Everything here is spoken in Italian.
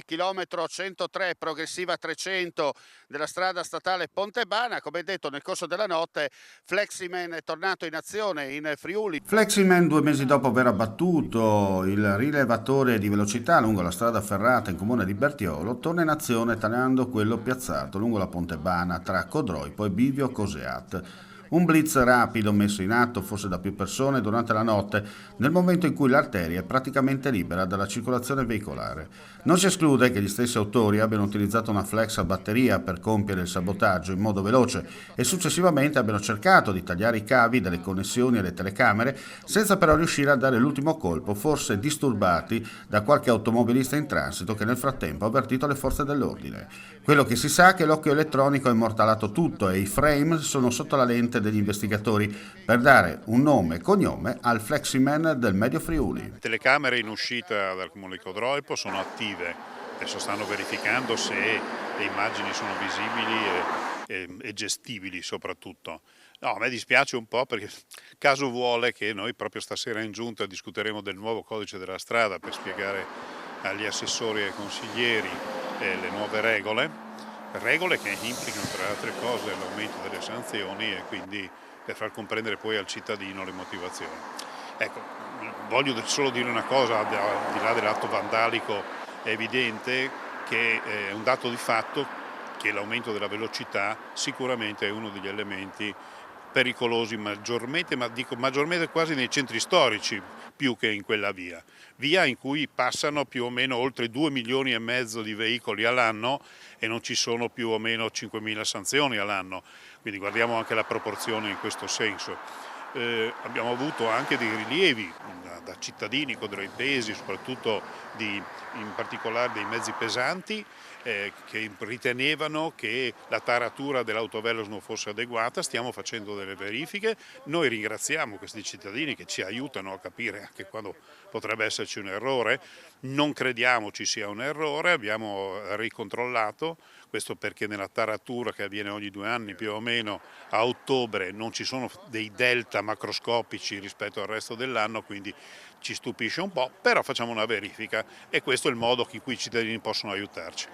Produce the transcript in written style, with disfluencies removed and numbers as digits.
Chilometro 103 progressiva 300 della strada statale Pontebana. Come detto, nel corso della notte Fleximan è tornato in azione in Friuli. Fleximan, 2 mesi dopo aver abbattuto il rilevatore di velocità lungo la strada ferrata in comune di Bertiolo, torna in azione tagliando quello piazzato lungo la Pontebana tra Codroipo e Bivio Coseat. Un blitz rapido messo in atto forse da più persone durante la notte, nel momento in cui l'arteria è praticamente libera dalla circolazione veicolare. Non si esclude che gli stessi autori abbiano utilizzato una flex a batteria per compiere il sabotaggio in modo veloce e successivamente abbiano cercato di tagliare i cavi delle connessioni alle telecamere senza però riuscire a dare l'ultimo colpo, forse disturbati da qualche automobilista in transito che nel frattempo ha avvertito le forze dell'ordine. Quello che si sa è che l'occhio elettronico ha immortalato tutto e i frame sono sotto la lente degli investigatori per dare un nome e cognome al Fleximan del Medio Friuli. Le telecamere in uscita dal comune di Codroipo sono attive, adesso stanno verificando se le immagini sono visibili e gestibili soprattutto. No, a me dispiace un po' perché caso vuole che noi proprio stasera in giunta discuteremo del nuovo codice della strada per spiegare agli assessori e ai consiglieri le nuove regole che implicano tra le altre cose l'aumento delle sanzioni e quindi per far comprendere poi al cittadino le motivazioni. Ecco, voglio solo dire una cosa, al di là dell'atto vandalico, è evidente che è un dato di fatto che l'aumento della velocità sicuramente è uno degli elementi pericolosi maggiormente, ma dico maggiormente quasi nei centri storici più che in quella via in cui passano più o meno oltre 2 milioni e mezzo di veicoli all'anno e non ci sono più o meno 5.000 sanzioni all'anno, quindi guardiamo anche la proporzione in questo senso. Abbiamo avuto anche dei rilievi da cittadini codroipesi, soprattutto in particolare dei mezzi pesanti, che ritenevano che la taratura dell'autovelox non fosse adeguata. Stiamo facendo delle verifiche, noi ringraziamo questi cittadini che ci aiutano a capire anche quando potrebbe esserci un errore, non crediamo ci sia un errore, abbiamo ricontrollato, questo perché nella taratura che avviene ogni 2 anni più o meno a ottobre non ci sono dei delta macroscopici rispetto al resto dell'anno, quindi ci stupisce un po', però facciamo una verifica e questo è il modo in cui i cittadini possono aiutarci.